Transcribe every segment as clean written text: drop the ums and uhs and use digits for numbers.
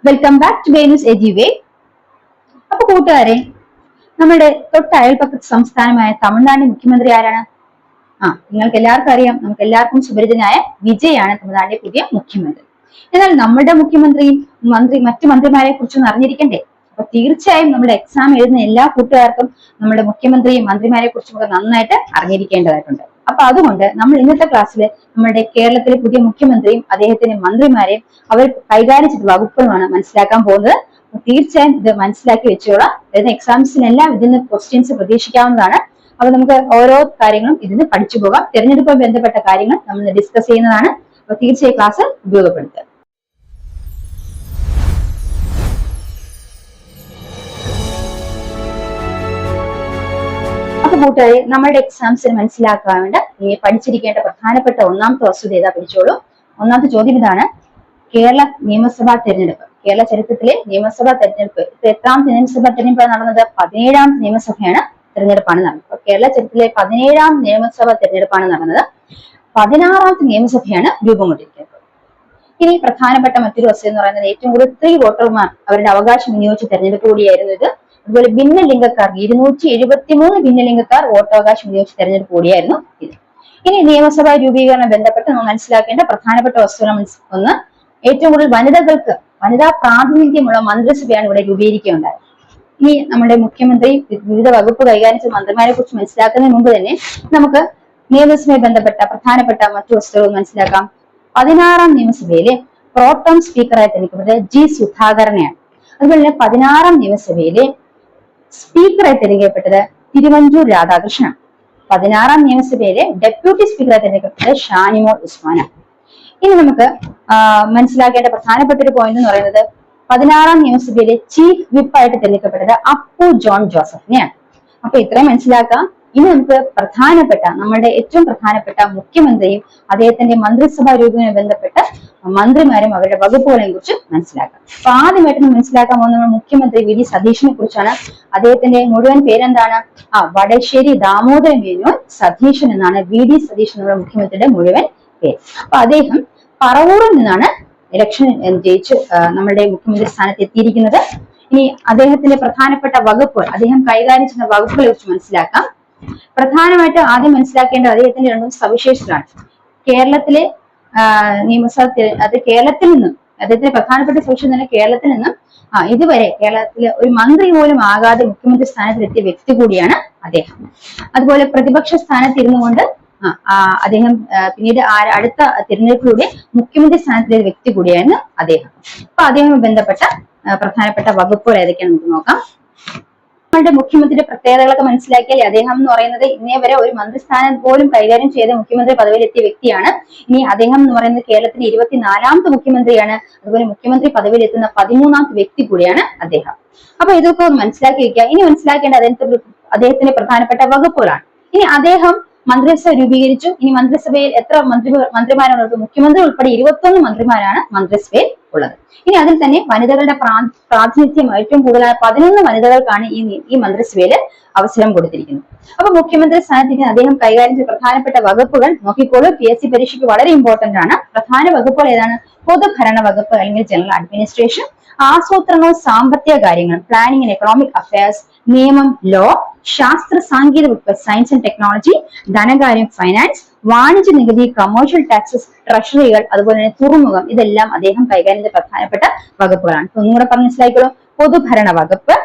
Welcome back to Venus Eduway. അപ്പൊ കൂട്ടുകാരെ, നമ്മുടെ തൊട്ട് അയൽപക്കത്ത് സംസ്ഥാനമായ തമിഴ്നാട് മുഖ്യമന്ത്രി ആരാണ്? നിങ്ങൾക്ക് എല്ലാവർക്കും അറിയാം, നമുക്ക് എല്ലാവർക്കും സുപരിചിതനായ വിജയാണ് തമിഴ്നാടിന്റെ പുതിയ മുഖ്യമന്ത്രി. എന്നാൽ നമ്മുടെ മുഖ്യമന്ത്രിയും മറ്റു മന്ത്രിമാരെ കുറിച്ചൊന്നും അറിഞ്ഞിരിക്കണ്ടേ? അപ്പൊ തീർച്ചയായും നമ്മുടെ എക്സാം എഴുതുന്ന എല്ലാ കൂട്ടുകാർക്കും നമ്മുടെ മുഖ്യമന്ത്രിയും മന്ത്രിമാരെ കുറിച്ചും ഒക്കെ നന്നായിട്ട് അറിഞ്ഞിരിക്കേണ്ടതായിട്ടുണ്ട്. അപ്പൊ അതുകൊണ്ട് നമ്മൾ ഇന്നത്തെ ക്ലാസ്സിൽ നമ്മുടെ കേരളത്തിലെ പുതിയ മുഖ്യമന്ത്രിയും അദ്ദേഹത്തിന്റെ മന്ത്രിമാരെയും അവർ കൈകാര്യം ചെയ്ത വകുപ്പുകളുമാണ് മനസ്സിലാക്കാൻ പോകുന്നത്. തീർച്ചയായും ഇത് മനസ്സിലാക്കി വെച്ചോളാം. വരുന്ന എക്സാംസിനെല്ലാം ഇതിന് ക്വസ്റ്റ്യൻസ് പ്രതീക്ഷിക്കാവുന്നതാണ്. അപ്പൊ നമുക്ക് ഓരോ കാര്യങ്ങളും ഇതിന് പഠിച്ചു പോകാം. തെരഞ്ഞെടുപ്പുമായി ബന്ധപ്പെട്ട കാര്യങ്ങൾ നമ്മൾ ഡിസ്കസ് ചെയ്യുന്നതാണ്. അപ്പൊ തീർച്ചയായും ക്ലാസ് ഉപയോഗപ്പെടുത്തുക. അപ്പൊ കൂട്ടുകാരെ, നമ്മുടെ എക്സാംസിന് മനസ്സിലാക്കാൻ വേണ്ട പഠിച്ചിരിക്കേണ്ട പ്രധാനപ്പെട്ട ഒന്നാമത്തെ വസ്തുത ഏതാ പഠിച്ചോളൂ. ഒന്നാമത്തെ ചോദ്യം ഇതാണ്: കേരള നിയമസഭാ തെരഞ്ഞെടുപ്പ്, കേരള ചരിത്രത്തിലെ നിയമസഭാ തെരഞ്ഞെടുപ്പ് എത്രാമത്തെ നിയമസഭാ തെരഞ്ഞെടുപ്പാണ് നടന്നത്? 17ാമത്തെ നിയമസഭയാണ് തെരഞ്ഞെടുപ്പാണ് നടന്നത്. അപ്പൊ കേരള ചരിത്രത്തിലെ 17ാം നിയമസഭാ തെരഞ്ഞെടുപ്പാണ് നടന്നത്. 16ാമത്തെ നിയമസഭയാണ് രൂപം കൊണ്ടിരിക്കുന്നത്. ഇനി പ്രധാനപ്പെട്ട മറ്റൊരു വസ്തുത എന്ന് പറയുന്നത് ഏറ്റവും കൂടുതൽ സ്ത്രീ വോട്ടർമാർ അവരുടെ അവകാശം വിനിയോഗിച്ച തെരഞ്ഞെടുപ്പ് കൂടിയായിരുന്നു ഇത്. അതുപോലെ ഭിന്നലിംഗക്കാർക്ക് 273 ഭിന്നലിംഗക്കാർ വോട്ടവകാശം വിനിയോഗിച്ച തെരഞ്ഞെടുപ്പ് കൂടിയായിരുന്നു ഇത്. ഇനി നിയമസഭാ രൂപീകരണം ബന്ധപ്പെട്ട് നമ്മൾ മനസ്സിലാക്കേണ്ട പ്രധാനപ്പെട്ട വസ്തുത ഒന്ന്: ഏറ്റവും കൂടുതൽ വനിതാ പ്രാതിനിധ്യമുള്ള മന്ത്രിസഭയാണ് ഇവിടെ രൂപീകരിക്കുകയുണ്ടായത്. ഇനി നമ്മുടെ മുഖ്യമന്ത്രി വിവിധ വകുപ്പ് കൈകാര്യം ചെയ്ത മന്ത്രിമാരെ കുറിച്ച് മനസ്സിലാക്കുന്നതിന് മുമ്പ് തന്നെ നമുക്ക് നിയമസഭയുമായി ബന്ധപ്പെട്ട പ്രധാനപ്പെട്ട മറ്റു വസ്തുതകൾ മനസ്സിലാക്കാം. 16ാം നിയമസഭയിലെ പ്രോട്ടം സ്പീക്കറായി തെരഞ്ഞെടുക്കപ്പെട്ടത് ജി സുധാകരനെയാണ്. അതുപോലെ തന്നെ 16ാം നിയമസഭയിലെ സ്പീക്കറായി തെരഞ്ഞെടുക്കപ്പെട്ടത് തിരുവഞ്ചൂർ രാധാകൃഷ്ണൻ. 16ാം നിയമസഭയിലെ ഡെപ്യൂട്ടി സ്പീക്കറായി തെരഞ്ഞെടുക്കപ്പെട്ടത് ഷാനിമോൾ ഉസ്മാനാണ്. ഇനി നമുക്ക് മനസ്സിലാക്കേണ്ട പ്രധാനപ്പെട്ട ഒരു പോയിന്റ് എന്ന് പറയുന്നത് 16ാം നിയമസഭയിലെ ചീഫ് വിപ്പായിട്ട് തെരഞ്ഞെടുക്കപ്പെട്ടത് അപ്പു ജോൺ ജോസഫിനെയാണ്. അപ്പൊ ഇത്രയും മനസ്സിലാക്കാം. ഇനി നമുക്ക് നമ്മുടെ ഏറ്റവും പ്രധാനപ്പെട്ട മുഖ്യമന്ത്രിയും അദ്ദേഹത്തിന്റെ മന്ത്രിസഭാ രൂപവുമായി ബന്ധപ്പെട്ട മന്ത്രിമാരും അവരുടെ വകുപ്പുകളെയും കുറിച്ച് മനസ്സിലാക്കാം. അപ്പൊ ആദ്യമായിട്ട് മനസ്സിലാക്കാൻ പോകുന്ന മുഖ്യമന്ത്രി വി ഡി സതീശനെ കുറിച്ചാണ്. അദ്ദേഹത്തിന്റെ മുഴുവൻ പേരെന്താണ്? വടശ്ശേരി ദാമോദരൻ മേനോൻ സതീശൻ എന്നാണ് വി ഡി സതീശൻ എന്നുള്ള മുഖ്യമന്ത്രിയുടെ മുഴുവൻ പേര്. അപ്പൊ അദ്ദേഹം പറവൂരിൽ നിന്നാണ് ഇലക്ഷൻ ജയിച്ച് നമ്മുടെ മുഖ്യമന്ത്രി സ്ഥാനത്ത് എത്തിയിരിക്കുന്നത്. ഇനി അദ്ദേഹത്തിന്റെ പ്രധാനപ്പെട്ട വകുപ്പ്, അദ്ദേഹം കൈകാര്യം ചെയ്യുന്ന വകുപ്പുകളെ കുറിച്ച് മനസ്സിലാക്കാം. പ്രധാനമായിട്ട് ആദ്യം മനസ്സിലാക്കേണ്ട അദ്ദേഹത്തിന്റെ രണ്ടും സവിശേഷതകളാണ്. കേരളത്തിലെ നിയമസഭ, കേരളത്തിൽ നിന്നും അദ്ദേഹത്തിന്റെ പ്രധാനപ്പെട്ട സവിശേഷത കേരളത്തിൽ നിന്നും ഇതുവരെ കേരളത്തിലെ ഒരു മന്ത്രി പോലും ആകാതെ മുഖ്യമന്ത്രി സ്ഥാനത്തിലെത്തിയ വ്യക്തി കൂടിയാണ് അദ്ദേഹം. അതുപോലെ പ്രതിപക്ഷ സ്ഥാനത്തിരുന്നു കൊണ്ട് അദ്ദേഹം പിന്നീട് അടുത്ത തിരഞ്ഞെടുപ്പിലൂടെ മുഖ്യമന്ത്രി സ്ഥാനത്തിലെ വ്യക്തി കൂടിയായിരുന്നു അദ്ദേഹം. അപ്പൊ അദ്ദേഹവുമായി ബന്ധപ്പെട്ട പ്രധാനപ്പെട്ട വകുപ്പുകൾ ഏതൊക്കെയാണ് നമുക്ക് നോക്കാം. നമ്മളുടെ മുഖ്യമന്ത്രിയുടെ പ്രത്യേകതകളൊക്കെ മനസ്സിലാക്കിയാൽ അദ്ദേഹം എന്ന് പറയുന്നത് ഇന്നേ വരെ ഒരു മന്ത്രിസ്ഥാനം പോലും കൈകാര്യം ചെയ്ത മുഖ്യമന്ത്രി പദവിയിലെത്തിയ വ്യക്തിയാണ്. ഇനി അദ്ദേഹം എന്ന് പറയുന്നത് കേരളത്തിലെ 24ാമത്തെ മുഖ്യമന്ത്രിയാണ്. അതുപോലെ മുഖ്യമന്ത്രി പദവിയിലെത്തുന്ന 13ാമത്തെ വ്യക്തി കൂടിയാണ് അദ്ദേഹം. അപ്പൊ ഇതൊക്കെ ഒന്ന് മനസ്സിലാക്കി വെക്കുക. ഇനി മനസ്സിലാക്കേണ്ട അദ്ദേഹത്തിന്റെ പ്രധാനപ്പെട്ട വകുപ്പുകളാണ്. ഇനി അദ്ദേഹം മന്ത്രിസഭ രൂപീകരിച്ചു. ഇനി മന്ത്രിസഭയിൽ എത്ര മന്ത്രിമാരാണ്? മുഖ്യമന്ത്രി ഉൾപ്പെടെ 21 മന്ത്രിമാരാണ് മന്ത്രിസഭയിൽ ഉള്ളത്. ഇനി അതിൽ തന്നെ വനിതകളുടെ പ്രാതിനിധ്യം ഏറ്റവും കൂടുതലായ 11 വനിതകൾക്കാണ് ഈ മന്ത്രിസഭയിൽ അവസരം കൊടുത്തിരിക്കുന്നത്. അപ്പൊ മുഖ്യമന്ത്രി സ്ഥാനത്തിന് അദ്ദേഹം കൈകാര്യം ചെയ്ത പ്രധാനപ്പെട്ട വകുപ്പുകൾ നോക്കിക്കോളൂ. PSC പരീക്ഷയ്ക്ക് വളരെ ഇമ്പോർട്ടന്റ് ആണ്. പ്രധാന വകുപ്പുകൾ ഏതാണ്? പൊതുഭരണ വകുപ്പ് അല്ലെങ്കിൽ ജനറൽ അഡ്മിനിസ്ട്രേഷൻ, ആസൂത്രണവും സാമ്പത്തിക കാര്യങ്ങൾ പ്ലാനിംഗ് ആൻഡ് എക്കണോമിക് അഫയേഴ്സ്, നിയമം ലോ, ശാസ്ത്ര സാങ്കേതിക വകുപ്പ് സയൻസ് ആൻഡ് ടെക്നോളജി, ധനകാര്യം ഫൈനാൻസ്, വാണിജ്യ നികുതി കമേഴ്ഷ്യൽ ടാക്സസ്, ട്രഷറികൾ, അതുപോലെ തന്നെ തുറമുഖം, ഇതെല്ലാം അദ്ദേഹം കൈകാര്യം ചെയ്ത പ്രധാനപ്പെട്ട വകുപ്പുകളാണ്. ഒന്നുകൂടെ പറഞ്ഞ് മനസ്സിലാക്കിക്കോളൂ. പൊതുഭരണ വകുപ്പ്,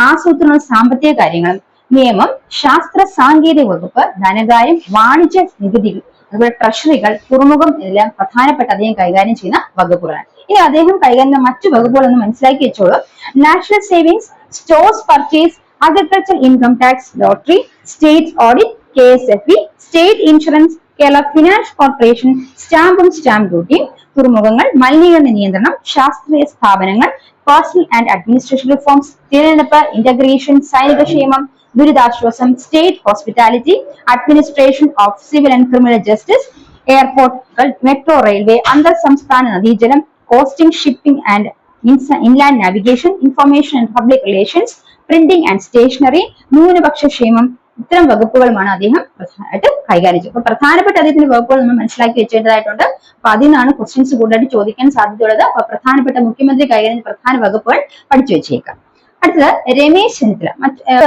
ആസൂത്രണവും സാമ്പത്തിക കാര്യങ്ങളും, നിയമം, ശാസ്ത്ര സാങ്കേതിക വകുപ്പ്, ധനകാര്യം, വാണിജ്യ നികുതി, അതുപോലെ ട്രഷറികൾ, തുറമുഖം, ഇതെല്ലാം പ്രധാനപ്പെട്ട അദ്ദേഹം കൈകാര്യം ചെയ്യുന്ന വകുപ്പുകളാണ്. ഇനി അദ്ദേഹം കൈകാര്യം ചെയ്യുന്ന മറ്റു വകുപ്പുകളൊന്ന് മനസ്സിലാക്കി വെച്ചോളൂ. National savings, stores purchase, agriculture income tax, lottery, state audit, KSFE, state insurance, Kerala finance corporation, സ്റ്റാമ്പും സ്റ്റാമ്പ് ഡ്യൂട്ടിയും, തുറമുഖങ്ങൾ, മലിനീകരണ നിയന്ത്രണം, ശാസ്ത്രീയ സ്ഥാപനങ്ങൾ, പേഴ്സണൽ ആൻഡ് അഡ്മിനിസ്ട്രേഷൻ റിഫോംസ്, തിരഞ്ഞെടുപ്പ്, ഇന്റഗ്രേഷൻ, സൈനിക ക്ഷേമം, ദുരിതാശ്വാസം, state hospitality, administration of civil and criminal justice, എയർപോർട്ടുകൾ, മെട്രോ റെയിൽവേ, അന്തർ സംസ്ഥാന നദീജലം, coasting, shipping and inland navigation, information and public relations, printing and stationery, ന്യൂനപക്ഷ ക്ഷേമം, ഇത്തരം വകുപ്പുകളുമാണ് അദ്ദേഹം പ്രധാനമായിട്ട് കൈകാര്യം ചെയ്യുന്നത്. അപ്പൊ പ്രധാനപ്പെട്ട അദ്ദേഹത്തിന്റെ വകുപ്പുകൾ നമ്മൾ മനസ്സിലാക്കി വെച്ചേണ്ടതായിട്ടുണ്ട്. അപ്പൊ അതിൽ നിന്നാണ് ക്വസ്റ്റ്യൻസ് കൂടുതലായിട്ട് ചോദിക്കാൻ സാധ്യതയുള്ളത്. അപ്പൊ പ്രധാനപ്പെട്ട മുഖ്യമന്ത്രി കൈകാര്യം ചെയ്യുന്ന പ്രധാന വകുപ്പുകൾ പഠിച്ചു വെച്ചേക്കാം. അടുത്തത് രമേശ് ചെന്നിത്തല.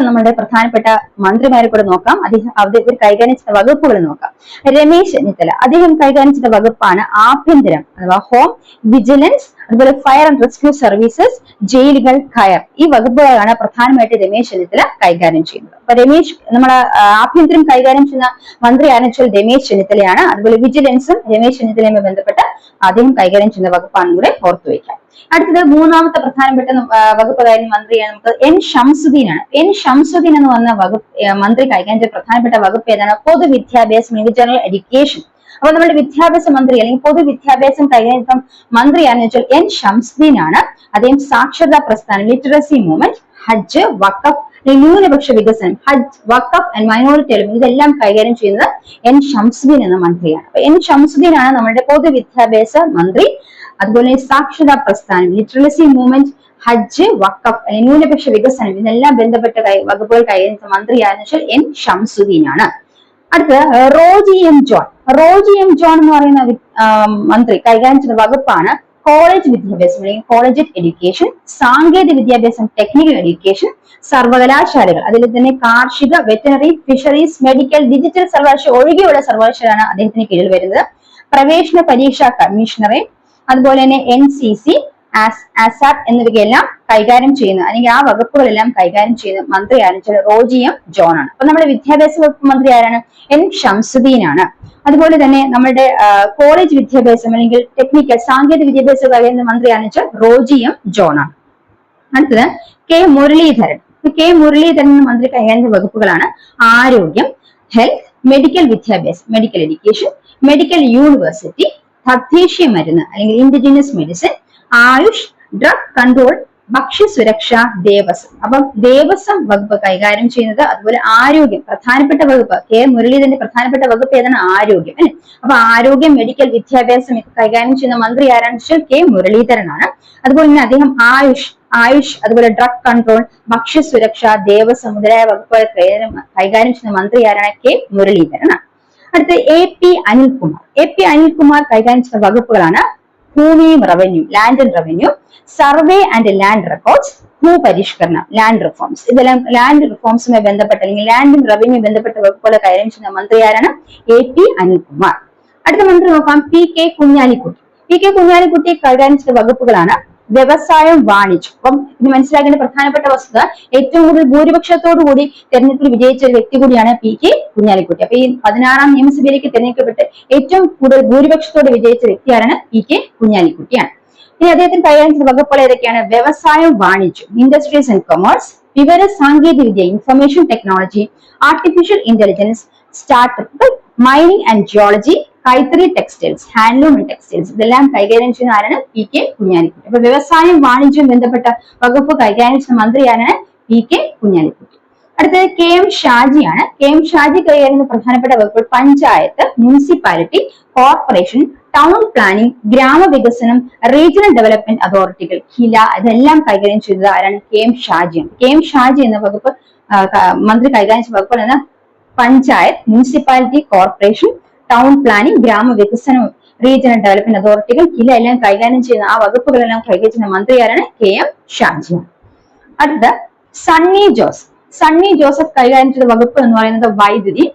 നമ്മുടെ പ്രധാനപ്പെട്ട മന്ത്രിമാരെ കൂടെ നോക്കാം. അദ്ദേഹം കൈകാര്യം ചെയ്ത വകുപ്പുകൾ നോക്കാം. രമേശ് ചെന്നിത്തല അദ്ദേഹം കൈകാര്യം ചെയ്ത വകുപ്പാണ് ആഭ്യന്തരം അഥവാ ഹോം, വിജിലൻസ്, അതുപോലെ ഫയർ ആൻഡ് റെസ്ക്യൂ സർവീസസ്, ജയിലുകൾ, കയർ. ഈ വകുപ്പുകളാണ് പ്രധാനമായിട്ട് രമേശ് ചെന്നിത്തല കൈകാര്യം ചെയ്യുന്നത്. അപ്പൊ നമ്മളെ ആഭ്യന്തരം കൈകാര്യം ചെയ്യുന്ന മന്ത്രി ആരെന്ന് വെച്ചാൽ രമേശ് ചെന്നിത്തലയാണ്. അതുപോലെ വിജിലൻസും രമേശ് ചെന്നിത്തലയുമായി ബന്ധപ്പെട്ട് അദ്ദേഹം കൈകാര്യം ചെയ്യുന്ന വകുപ്പാണെന്ന് കൂടെ ഓർത്തുവയ്ക്കാം. അടുത്തത് മൂന്നാമത്തെ പ്രധാനപ്പെട്ട വകുപ്പ് കൈകാര്യം മന്ത്രിയാണ് നമുക്ക് എൻ ഷംസുദ്ദീൻ ആണ്. എൻ ഷംസുദ്ദീൻ എന്ന് പറഞ്ഞ മന്ത്രി കൈകാര്യം ചെയ്ത പ്രധാനപ്പെട്ട വകുപ്പ് ഏതാണ്? പൊതുവിദ്യാഭ്യാസം അല്ലെങ്കിൽ ജനറൽ എഡ്യൂക്കേഷൻ. അപ്പൊ നമ്മുടെ വിദ്യാഭ്യാസ മന്ത്രി അല്ലെങ്കിൽ പൊതുവിദ്യാഭ്യാസം കൈകാര്യം ചെയ്ത മന്ത്രിയാണെന്ന് വെച്ചാൽ എൻ ഷംസുദ്ദീൻ ആണ്. അദ്ദേഹം സാക്ഷരതാ പ്രസ്ഥാനം, ലിറ്ററസി മൂവ്മെന്റ്, ഹജ്ജ്, വഖഫ്, ന്യൂനപക്ഷ വികസനം, ഹജ്ജ്, വഖഫ് ആൻഡ് മൈനോറിറ്റി ഡെവലപ്മെന്റ് ഇതെല്ലാം കൈകാര്യം ചെയ്യുന്നത് എൻ ഷംസുദ്ദീൻ എന്ന മന്ത്രിയാണ്. അപ്പൊ എൻ ഷംസുദ്ദീൻ ആണ് നമ്മുടെ പൊതുവിദ്യാഭ്യാസ മന്ത്രി. അതുപോലെ സാക്ഷരതാ പ്രസ്ഥാനം, ലിറ്ററസി മൂവ്മെന്റ്, ഹജ്ജ്, വഖഫ്, ന്യൂനപക്ഷ വികസനം ഇതെല്ലാം ബന്ധപ്പെട്ട വകുപ്പുകൾ കൈകാര്യം ചെയ്യുന്ന മന്ത്രിയാണെന്ന് വെച്ചാൽ എൻ ഷംസുദ്ദീൻ ആണ്. അടുത്ത Roji M John. Roji M John എന്ന് പറയുന്ന മന്ത്രി കൈകാര്യം ചെയ്യുന്ന വകുപ്പാണ് കോളേജ് വിദ്യാഭ്യാസം അല്ലെങ്കിൽ കോളേജ് എഡ്യൂക്കേഷൻ, സാങ്കേതിക വിദ്യാഭ്യാസം, ടെക്നിക്കൽ എഡ്യൂക്കേഷൻ, സർവകലാശാലകൾ. അതിൽ തന്നെ കാർഷിക, വെറ്ററിനറി, ഫിഷറീസ്, മെഡിക്കൽ, ഡിജിറ്റൽ സർവകലാശാല ഒഴികെയുള്ള സർവകലാശാലയാണ് അദ്ദേഹത്തിന് കീഴിൽ വരുന്നത്. പ്രവേശന പരീക്ഷാ കമ്മീഷണറെ, അതുപോലെ തന്നെ NCC, ASAP എന്നിവയെല്ലാം കൈകാര്യം ചെയ്യുന്ന അല്ലെങ്കിൽ ആ വകുപ്പുകളെല്ലാം കൈകാര്യം ചെയ്യുന്ന മന്ത്രി ആരെന്ന് റോജി എം ജോൺ ആണ്. അപ്പൊ നമ്മുടെ വിദ്യാഭ്യാസ വകുപ്പ് മന്ത്രി ആരാണ്? എൻ ഷംസുദ്ദീൻ ആണ്. അതുപോലെ തന്നെ നമ്മുടെ കോളേജ് വിദ്യാഭ്യാസം അല്ലെങ്കിൽ ടെക്നിക്കൽ സാങ്കേതിക വിദ്യാഭ്യാസ കൈകാര്യം മന്ത്രി ആരെന്ന് വെച്ചാൽ റോജി എം ജോൺ ആണ്. അടുത്തത് കെ മുരളീധരൻ. കെ മുരളീധരൻ എന്ന മന്ത്രി കൈകാര്യം ചെയ്യുന്ന വകുപ്പുകളാണ് ആരോഗ്യം, ഹെൽത്ത്, മെഡിക്കൽ വിദ്യാഭ്യാസം, മെഡിക്കൽ എഡ്യൂക്കേഷൻ, മെഡിക്കൽ യൂണിവേഴ്സിറ്റി, തദ്ദേശീയ മരുന്ന് അല്ലെങ്കിൽ indigenous medicine, AYUSH, drug control, ഭക്ഷ്യസുരക്ഷ, ദേവസ്വം. അപ്പം ദേവസ്വം വകുപ്പ് കൈകാര്യം ചെയ്യുന്നത്. അതുപോലെ ആരോഗ്യം പ്രധാനപ്പെട്ട വകുപ്പ് കെ മുരളീധരന്റെ പ്രധാനപ്പെട്ട വകുപ്പ് ഏതാണ്? ആരോഗ്യം അല്ലെ. അപ്പൊ ആരോഗ്യം, മെഡിക്കൽ വിദ്യാഭ്യാസം കൈകാര്യം ചെയ്യുന്ന മന്ത്രി ആരാണെന്ന് വെച്ചാൽ കെ മുരളീധരനാണ്. അതുപോലെ തന്നെ അദ്ദേഹം ആയുഷ്, അതുപോലെ ഡ്രഗ് കൺട്രോൾ, ഭക്ഷ്യസുരക്ഷ, ദേവസ്വം മുതലായ വകുപ്പുകൾ കൈകാര്യം ചെയ്യുന്ന മന്ത്രി ആരാണ്? കെ മുരളീധരനാണ്. അടുത്ത AP അനിൽകുമാർ. AP അനിൽകുമാർ കൈകാര്യം ചെയ്യുന്ന വകുപ്പുകളാണ് ഭൂമിയും revenue, land and revenue, survey and land records, ഭൂപരിഷ്കരണം, ലാൻഡ് റിഫോംസ്. ഇതെല്ലാം ലാൻഡ് റിഫോംസുമായി ബന്ധപ്പെട്ട അല്ലെങ്കിൽ ലാൻഡും റവന്യൂ ബന്ധപ്പെട്ട വകുപ്പുകളെ കൈകാര്യം ചെയ്യുന്ന മന്ത്രി ആരാണ്? AP അനിൽകുമാർ. അടുത്ത മന്ത്രി നോക്കാം PK കുഞ്ഞാലിക്കുട്ടി. PK കുഞ്ഞാലിക്കുട്ടി കൈകാര്യം ചെയ്യുന്ന വകുപ്പുകളാണ് വ്യവസായം, വാണിജ്യം. അപ്പം ഇത് മനസ്സിലാക്കേണ്ട പ്രധാനപ്പെട്ട വസ്തുത ഏറ്റവും കൂടുതൽ ഭൂരിപക്ഷത്തോടു കൂടി തെരഞ്ഞെടുപ്പിൽ വിജയിച്ച ഒരു വ്യക്തി കൂടിയാണ് PK കുഞ്ഞാലിക്കുട്ടി. അപ്പൊ ഈ 16ാം നിയമസഭയിലേക്ക് തെരഞ്ഞെടുക്കപ്പെട്ട് ഏറ്റവും കൂടുതൽ ഭൂരിപക്ഷത്തോടെ വിജയിച്ച വ്യക്തി ആരാണ്? PK കുഞ്ഞാലിക്കുട്ടിയാണ്. ഇനി അദ്ദേഹത്തിന് കൈകാര്യം ചെയ്ത വകുപ്പുകൾ ഏതൊക്കെയാണ്? വ്യവസായം, വാണിജ്യം, ഇൻഡസ്ട്രീസ് ആൻഡ് കൊമേഴ്സ്, വിവര സാങ്കേതിക വിദ്യ, information technology, artificial intelligence, startup, mining and geology, കൈത്തറി, ടെക്സ്റ്റൈൽസ്, ഹാൻഡ്ലൂം ആൻഡ് ടെക്സ്റ്റൈൽസ് ഇതെല്ലാം കൈകാര്യം ചെയ്യുന്ന ആരാണ്? PK കുഞ്ഞാലിക്കുട്ടി. അപ്പൊ വ്യവസായം, വാണിജ്യം ബന്ധപ്പെട്ട വകുപ്പ് കൈകാര്യം ചെയ്യുന്ന മന്ത്രി ആരാണ്? PK കുഞ്ഞാലിക്കുട്ടി. അടുത്തത് KM ഷാജിയാണ്. KM ഷാജി കൈകാര്യം ചെയ്യുന്ന പ്രധാനപ്പെട്ട വകുപ്പുകൾ panchayat, municipality, corporation, town planning, ഗ്രാമവികസനം, റീജിയണൽ ഡെവലപ്മെന്റ് അതോറിറ്റികൾ, ഹില ഇതെല്ലാം കൈകാര്യം ചെയ്തത് ആരാണ്? KM ഷാജിയാണ്. KM ഷാജി എന്ന വകുപ്പ് മന്ത്രി കൈകാര്യം ചെയ്യുന്ന വകുപ്പുകൾ എന്ന panchayat, municipality, corporation, town planning, ഗ്രാമവികസനം, റീജിയണൽ ഡെവലപ്മെന്റ് അതോറിറ്റികൾ, ഹില എല്ലാം കൈകാര്യം ചെയ്യുന്ന ആ വകുപ്പുകളെല്ലാം കൈകാര്യം ചെയ്യുന്ന മന്ത്രി ആരാണ്? KM ഷാജിയാണ്. അടുത്ത സണ്ണി ജോസഫ്. സണ്ണി ജോസഫ് കൈകാര്യം ചെയ്ത വകുപ്പ് എന്ന് പറയുന്നത് വൈദ്യുതി,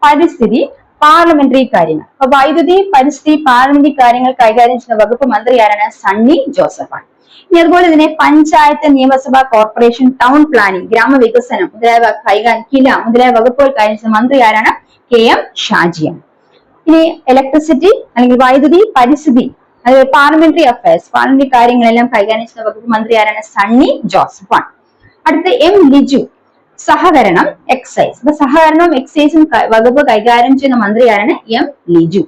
പരിസ്ഥിതി, പാർലമെന്ററി കാര്യങ്ങൾ. അപ്പൊ വൈദ്യുതി, പരിസ്ഥിതി, പാർലമെന്ററി കാര്യങ്ങൾ കൈകാര്യം ചെയ്യുന്ന വകുപ്പ് മന്ത്രി ആരാണ്? സണ്ണി ജോസഫ് ആണ്. ഇനി അതുപോലെ തന്നെ പഞ്ചായത്ത്, നിയമസഭ, കോർപ്പറേഷൻ, ടൗൺ പ്ലാനിംഗ്, ഗ്രാമവികസനം മുതലായ ഹില മുതലായ വകുപ്പുകൾ കൈകാര്യം ചെയ്യുന്ന മന്ത്രി ആരാണ്? KM ഷാജിയാണ്. ഇനി ഇലക്ട്രിസിറ്റി അല്ലെങ്കിൽ വൈദ്യുതി, പരിസ്ഥിതി, അതായത് പാർലമെന്ററി അഫയേഴ്സ്, പാർലമെന്ററി കാര്യങ്ങളെല്ലാം കൈകാര്യം ചെയ്യുന്ന വകുപ്പ് മന്ത്രി ആരാണ്? സണ്ണി ജോസഫ് ആണ്. അടുത്ത M ലിജു. സഹകരണം, എക്സൈസ്. അപ്പൊ സഹകരണവും എക്സൈസും വകുപ്പ് കൈകാര്യം ചെയ്യുന്ന മന്ത്രി ആരാണ്? M ലിജു.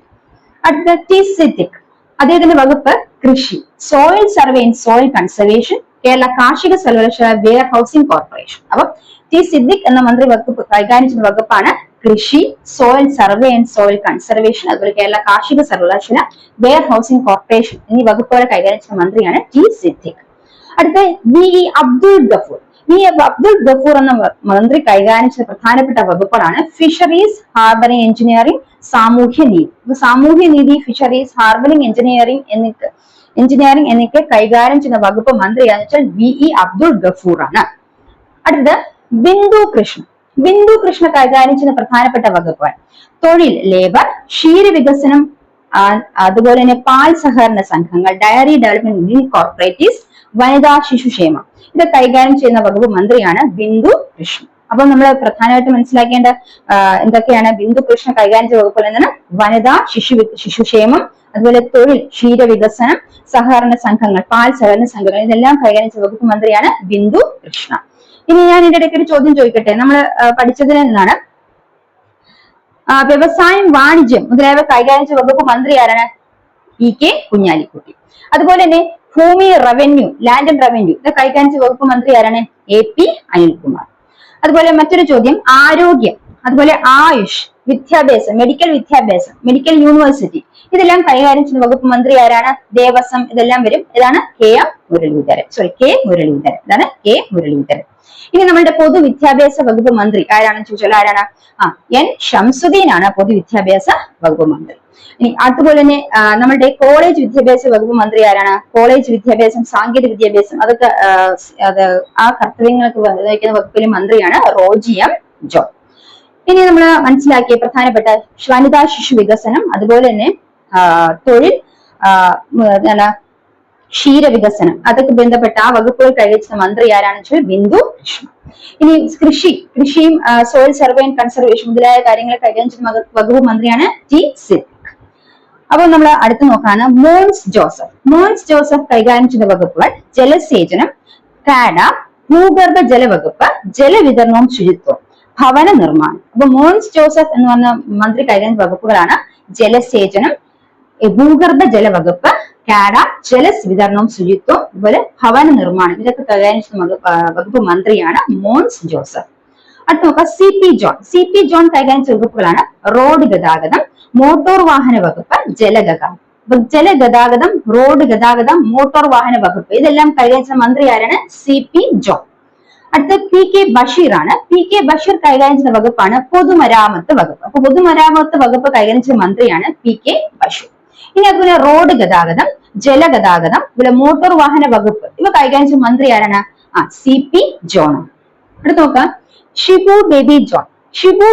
അടുത്ത T സിദ്ദിഖ്. അദ്ദേഹത്തിന്റെ വകുപ്പ് കൃഷി, soil survey and soil conservation, Kerala കാർഷിക സർവകലാശാല, വെയർ ഹൗസിംഗ് കോർപ്പറേഷൻ. അപ്പൊ T സിദ്ദിഖ് എന്ന മന്ത്രി വകുപ്പ് കൈകാര്യം ചെയ്യുന്ന വകുപ്പാണ് കൃഷി, soil survey and soil conservation, അതുപോലെ കേരള കാർഷിക സർവകലാശാല, വെയർ ഹൗസിംഗ് കോർപ്പറേഷൻ എന്നീ വകുപ്പുകളെ കൈകാര്യം ചെയ്യുന്ന മന്ത്രിയാണ് T സിദ്ദിഖ്. അടുത്ത VE അബ്ദുൾ ഗഫൂർ. ഈ അബ്ദുൾ ഗഫൂർ എന്ന മന്ത്രി കൈകാര്യം ചെയ്ത പ്രധാനപ്പെട്ട വകുപ്പുകളാണ് ഫിഷറീസ്, ഹാർബറിംഗ് എഞ്ചിനീയറിംഗ്, സാമൂഹ്യ നീതി. സാമൂഹ്യ നീതി, ഫിഷറീസ്, ഹാർബറിംഗ് എഞ്ചിനീയറിംഗ് എന്നൊക്കെ കൈകാര്യം ചെയ്യുന്ന വകുപ്പ് മന്ത്രിയാണെന്ന് വെച്ചാൽ VE അബ്ദുൾ ഗഫൂർ ആണ്. അടുത്തത് ബിന്ദു കൃഷ്ണ. ബിന്ദു കൃഷ്ണ കൈകാര്യം ചെയ്യുന്ന പ്രധാനപ്പെട്ട വകുപ്പുകൾ തൊഴിൽ, ലേബർ, ക്ഷീരവികസനം, അതുപോലെ തന്നെ പാൽ സഹകരണ സംഘങ്ങൾ, ഡയറി ഡെവലപ്മെന്റ് കോർപ്പറേറ്റീവ്സ്, വനിതാ ശിശുക്ഷേമം. ഇത് കൈകാര്യം ചെയ്യുന്ന വകുപ്പ് മന്ത്രിയാണ് ബിന്ദു കൃഷ്ണ. അപ്പൊ നമ്മൾ പ്രധാനമായിട്ട് മനസ്സിലാക്കേണ്ട എന്തൊക്കെയാണ് ബിന്ദു കൃഷ്ണ കൈകാര്യം ചെയ്ത വകുപ്പുകൾ എന്താണ്? വനിതാ ശിശുക്ഷേമം, അതുപോലെ തൊഴിൽ, ക്ഷീരവികസനം, സഹകരണ സംഘങ്ങൾ, പാൽ സഹകരണ സംഘങ്ങൾ, ഇതെല്ലാം കൈകാര്യം ചെയ്ത വകുപ്പ് മന്ത്രിയാണ് ബിന്ദു കൃഷ്ണ. ഇനി ഞാൻ ഇതിന്റെ ഇടയ്ക്ക് ഒരു ചോദ്യം ചോദിക്കട്ടെ. നമ്മൾ പഠിച്ചതിൽ നിന്നാണ് വ്യവസായം, വാണിജ്യം മുതലായവ കൈകാര്യം ചെയ്ത വകുപ്പ് മന്ത്രി ആരാണ്? EK കുഞ്ഞാലിക്കുട്ടി. അതുപോലെ തന്നെ ഭൂമി, റവന്യൂ, ലാൻഡ് ആൻഡ് റവന്യൂ ഇത് കൈകാര്യം ചെയ്ത വകുപ്പ് മന്ത്രി ആരാണ്? AP അനിൽകുമാർ. അതുപോലെ മറ്റൊരു ചോദ്യം ആരോഗ്യം, അതുപോലെ ആയുഷ്, വിദ്യാഭ്യാസം, വിദ്യാഭ്യാസം, മെഡിക്കൽ യൂണിവേഴ്സിറ്റി ഇതെല്ലാം കൈകാര്യം ചെയ്യുന്ന വകുപ്പ് മന്ത്രി ആരാണ്? ദേവസ്വം ഇതെല്ലാം വരും. ഇതാണ് K മുരളീധരൻ. ഇതാണ് K മുരളീധരൻ. ഇനി നമ്മളുടെ പൊതുവിദ്യാഭ്യാസ വകുപ്പ് മന്ത്രി ആരാണെന്ന് ചോദിച്ചാൽ ആരാണ്? N ഷംസുദ്ദീൻ ആണ് പൊതുവിദ്യാഭ്യാസ വകുപ്പ് മന്ത്രി. ഇനി അതുപോലെ തന്നെ നമ്മളുടെ കോളേജ് വിദ്യാഭ്യാസ വകുപ്പ് മന്ത്രി ആരാണ്? കോളേജ് വിദ്യാഭ്യാസം, സാങ്കേതിക വിദ്യാഭ്യാസം അതൊക്കെ ആ കർത്തവ്യങ്ങൾക്ക് വഹിക്കുന്ന വകുപ്പിലെ മന്ത്രിയാണ് റോജി M ജോൺ. ഇനി നമ്മൾ മനസ്സിലാക്കിയ പ്രധാനപ്പെട്ട വനിതാ ശിശു വികസനം, അതുപോലെ തന്നെ തൊഴിൽ, ക്ഷീരവികസനം അതൊക്കെ ബന്ധപ്പെട്ട ആ വകുപ്പുകൾ കൈവരിച്ച മന്ത്രി ആരാണെന്ന് വെച്ചാൽ ബിന്ദു കൃഷ്ണ. ഇനി കൃഷിയും സോയിൽ സർവേ ആൻഡ് കൺസർവേഷൻ മുതലായ കാര്യങ്ങൾ കൈകാര്യം ചെയ്യുന്ന വകുപ്പ് മന്ത്രിയാണ് T സിദ്ദിഖ്. അപ്പോൾ നമ്മൾ അടുത്ത് നോക്കാണ് മോൻസ് ജോസഫ് കൈകാര്യം ചെയ്യുന്ന വകുപ്പുകൾ ജലസേചനം, കാഡ, ഭൂഗർഭ ജലവകുപ്പ്, ജലവിതരണവും ശുചിത്വവും, ഭവന നിർമ്മാണം. അപ്പൊ മോൻസ് ജോസഫ് എന്ന് പറഞ്ഞ മന്ത്രി കൈകാര്യം വകുപ്പുകളാണ് ജലസേചനം, ഭൂഗർഭ ജലവകുപ്പ്, കാഡ, ജലവിതരണവും ശുചിത്വം, അതുപോലെ ഭവന നിർമ്മാണം. ഇതൊക്കെ കൈകാര്യം ചെയ്യുന്ന വകുപ്പ് മന്ത്രിയാണ് മോൻസ് ജോസഫ്. അടുത്ത നോക്കാം CP ജോൺ കൈകാര്യം ചെയ്യുന്ന വകുപ്പുകളാണ് റോഡ് ഗതാഗതം, മോട്ടോർ വാഹന വകുപ്പ്, ജലഗതാഗതം. ജലഗതാഗതം, റോഡ് ഗതാഗതം, മോട്ടോർ വാഹന വകുപ്പ് ഇതെല്ലാം കൈകാര്യം ചെയ്യുന്ന മന്ത്രി ആരാണ്? CP John. അടുത്ത PK ബഷീർ ആണ്. PK ബഷീർ കൈകാര്യം ചെയ്യുന്ന വകുപ്പാണ് പൊതുമരാമത്ത് വകുപ്പ്. അപ്പൊ പൊതുമരാമത്ത് വകുപ്പ് കൈകാര്യം ചെയ്യുന്ന മന്ത്രിയാണ് PK ബഷീർ. ഇനി അതുപോലെ റോഡ് ഗതാഗതം, ജലഗതാഗതം, അതുപോലെ മോട്ടോർ വാഹന വകുപ്പ് ഇവ കൈകാര്യം ചെയ്യുന്ന മന്ത്രി ആരാണ്? CP John. അടുത്ത് നോക്കാം ഷിബു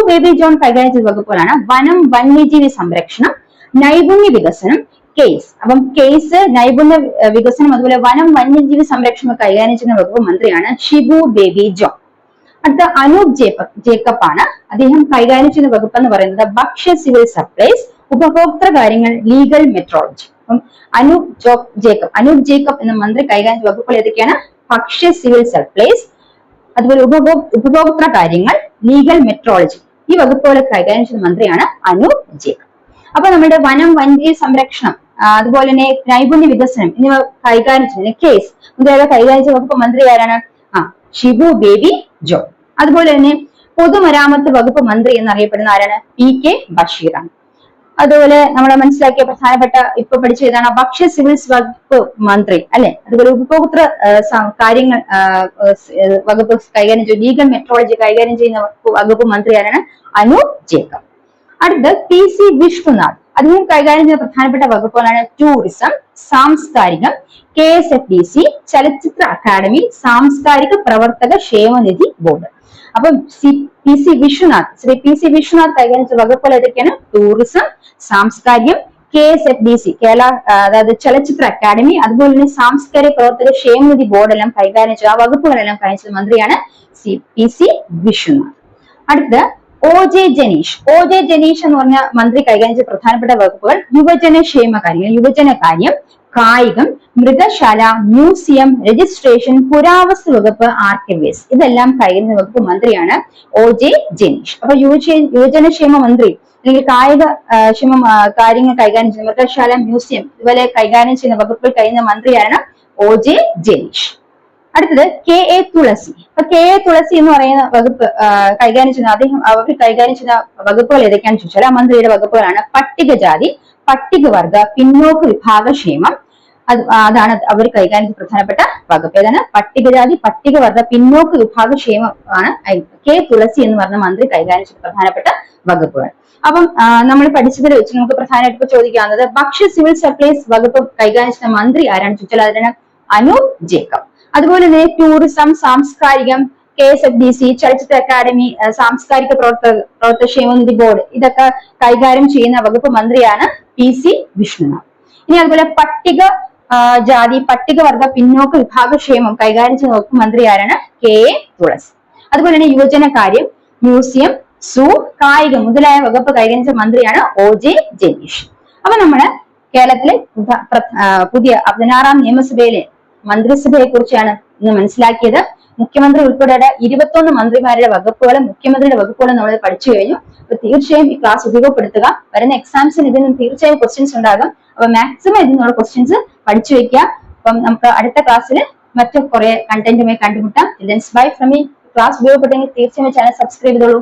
ബേബി ജോൺ കൈകാര്യം ചെയ്ത വകുപ്പുകളാണ് വനം, വന്യജീവി സംരക്ഷണം, നൈപുണ്യ വികസനം, കേസ്. അപ്പം കേസ്, നൈപുണ്യ വികസനം, അതുപോലെ വനം, വന്യജീവി സംരക്ഷണം കൈകാര്യം ചെയ്യുന്ന വകുപ്പ് മന്ത്രിയാണ് ഷിബു ബേബി ജോൺ. അടുത്ത അനൂപ് ജേക്കബ് ആണ്. അദ്ദേഹം കൈകാര്യം ചെയ്യുന്ന വകുപ്പ് എന്ന് പറയുന്നത് ഭക്ഷ്യ, സിവിൽ സപ്ലൈസ്, ഉപഭോക്തൃ കാര്യങ്ങൾ, ലീഗൽ മെട്രോളജി. അപ്പം അനൂപ് ജേക്കബ് എന്ന മന്ത്രി കൈകാര്യം ചെയ്യുന്ന വകുപ്പുകൾ ഏതൊക്കെയാണ്? ഭക്ഷ്യ, സിവിൽ സപ്ലൈസ്, അതുപോലെ ഉപഭോക്തൃ കാര്യങ്ങൾ, ലീഗൽ മെട്രോളജി ഈ വകുപ്പുകൾ കൈകാര്യം ചെയ്യുന്ന മന്ത്രിയാണ് അനൂപ് ജേക്കബ്. അപ്പൊ നമ്മുടെ വനം, വന്യജീവി സംരക്ഷണം, അതുപോലെ തന്നെ നൈപുണ്യ വികസനം എന്നിവ കൈകാര്യം ചെയ്യുന്ന കേസ് മുതലായവ കൈകാര്യം ചെയ്യുന്ന വകുപ്പ് മന്ത്രി ആരാണ്? Shibu baby John. അതുപോലെ തന്നെ പൊതുമരാമത്ത് വകുപ്പ് മന്ത്രി എന്നറിയപ്പെടുന്ന ആരാണ്? PK ബഷീറാണ്. അതുപോലെ നമ്മൾ മനസ്സിലാക്കിയ പ്രധാനപ്പെട്ട ഇപ്പൊ പഠിച്ച ഏതാണ്? ഭക്ഷ്യ, സിവിൽ വകുപ്പ് മന്ത്രി അല്ലെ. അതുപോലെ ഉപഭോക്തൃ കാര്യങ്ങൾ വകുപ്പ് കൈകാര്യം ചെയ്യുന്ന ലീഗൽ മെട്രോളജി കൈകാര്യം ചെയ്യുന്ന വകുപ്പ് മന്ത്രി ആരാണ്? അനൂപ് ജേക്കബ്. അടുത്തത് PC വിഷ്ണുനാഥ്. അദ്ദേഹം കൈകാര്യം ചെയ്യുന്ന പ്രധാനപ്പെട്ട വകുപ്പുകളാണ് ടൂറിസം, സാംസ്കാരികം, KSFDC, ചലച്ചിത്ര അക്കാദമി, സാംസ്കാരിക പ്രവർത്തക ക്ഷേമനിധി ബോർഡ്. അപ്പം PC വിശ്വനാഥ് കൈകാര്യം ചെയ്യുന്ന വകുപ്പുകൾ ഏതൊക്കെയാണ്? ടൂറിസം, സാംസ്കാരികം, KSFDC കേരള അതായത് ചലച്ചിത്ര അക്കാദമി, അതുപോലെ തന്നെ സാംസ്കാരിക പ്രവർത്തക ക്ഷേമനിധി ബോർഡ് എല്ലാം കൈകാര്യം ചെയ്യുന്ന ആ വകുപ്പുകളെല്ലാം കൈകാര്യം ചെയ്യുന്ന മന്ത്രിയാണ് PC വിശ്വനാഥ്. അടുത്തത് OJ ജനീഷ് എന്ന് പറഞ്ഞ മന്ത്രി കൈകാര്യം ചെയ്ത പ്രധാനപ്പെട്ട വകുപ്പുകൾ യുവജനകാര്യം, കായികം, മൃഗശാല, മ്യൂസിയം, രജിസ്ട്രേഷൻ, പുരാവസ്തു വകുപ്പ്, ആർക്കൈവ്സ് ഇതെല്ലാം കൈകാര്യം ചെയ്യുന്ന വകുപ്പ് മന്ത്രിയാണ് OJ ജനീഷ്. അപ്പൊ യുവജനക്ഷേമ മന്ത്രി അല്ലെങ്കിൽ കായിക ക്ഷേമ കാര്യങ്ങൾ കൈകാര്യം ചെയ്യുന്ന മൃഗശാല, മ്യൂസിയം ഇതുപോലെ കൈകാര്യം ചെയ്യുന്ന വകുപ്പുകൾ കഴിയുന്ന മന്ത്രിയാണ് OJ ജനീഷ്. അടുത്തത് KA തുളസി. അപ്പൊ KA തുളസി എന്ന് പറയുന്ന വകുപ്പ് കൈകാര്യം ചെയ്യുന്ന അവർ കൈകാര്യം ചെയ്യുന്ന വകുപ്പുകൾ ഏതൊക്കെയാണെന്ന് ചോദിച്ചാൽ ആ മന്ത്രിയുടെ വകുപ്പുകളാണ് പട്ടികജാതി, പട്ടികവർഗ, പിന്നോക്ക വിഭാഗ ക്ഷേമം, അതാണ് അവർ കൈകാര്യം ചെയ്ത പ്രധാനപ്പെട്ട വകുപ്പ്. ഏതാണ്? പട്ടികജാതി പട്ടികവർഗ പിന്നോക്ക വിഭാഗ ക്ഷേമമാണ് കെ തുളസി എന്ന് പറഞ്ഞ മന്ത്രി കൈകാര്യം ചെയ്ത പ്രധാനപ്പെട്ട വകുപ്പുകൾ. അപ്പം നമ്മൾ പഠിച്ചതിൽ വെച്ച് നമുക്ക് പ്രധാനമായിട്ട് ചോദിക്കാവുന്നത് ഭക്ഷ്യ സിവിൽ സപ്ലൈസ് വകുപ്പ് കൈകാര്യം ചെയ്ത മന്ത്രി ആരാണ് ചോദിച്ചാൽ അതിനാണ് അനൂപ് ജേക്കബ്. അതുപോലെ തന്നെ ടൂറിസം, സാംസ്കാരികം, KSFDC, ചലച്ചിത്ര അക്കാദമി, സാംസ്കാരിക പ്രവർത്തകക്ഷേമനിധി ബോർഡ് ഇതൊക്കെ കൈകാര്യം ചെയ്യുന്ന വകുപ്പ് മന്ത്രിയാണ് PC വിഷ്ണുനാഥ്. ഇനി അതുപോലെ പട്ടിക ജാതി പട്ടികവർഗ പിന്നോക്ക വിഭാഗക്ഷേമം കൈകാര്യം ചെയ്യുന്ന വകുപ്പ് മന്ത്രി ആരാണ്? KA തുളസി. അതുപോലെ തന്നെ യുവജനകാര്യം, മ്യൂസിയം, സൂ, കായികം മുതലായ വകുപ്പ് കൈകാര്യം ചെയ്യുന്ന മന്ത്രിയാണ് OJ ജനീഷ്. അപ്പൊ നമ്മള് കേരളത്തിലെ പുതിയ 16ാം നിയമസഭയിലെ മന്ത്രിസഭയെ കുറിച്ചാണ് ഇന്ന് മനസ്സിലാക്കിയത്. മുഖ്യമന്ത്രി ഉൾപ്പെടെ 21 മന്ത്രിമാരുടെ വകുപ്പുകളും മുഖ്യമന്ത്രിയുടെ വകുപ്പുകളും നമ്മൾ പഠിച്ചു കഴിഞ്ഞു. അപ്പൊ തീർച്ചയായും ഈ ക്ലാസ് ഉപയോഗപ്പെടുത്തുക. വരുന്ന എക്സാംസിന് ഇതിൽ നിന്ന് തീർച്ചയായും ക്വസ്റ്റ്യൻസ് ഉണ്ടാകും. അപ്പൊ മാക്സിമം ഇതിൽ നിന്നുള്ള ക്വസ്റ്റ്യൻസ് പഠിച്ചു വെക്കുക. അപ്പം നമുക്ക് അടുത്ത ക്ലാസ്സിൽ മറ്റു കുറെ കണ്ടന്റുമായി കണ്ടുമുട്ടാം. Bye from me. ക്ലാസ് ഉപയോഗപ്പെട്ടെങ്കിൽ തീർച്ചയായും ചാനൽ സബ്സ്ക്രൈബ് ചെയ്തോളൂ.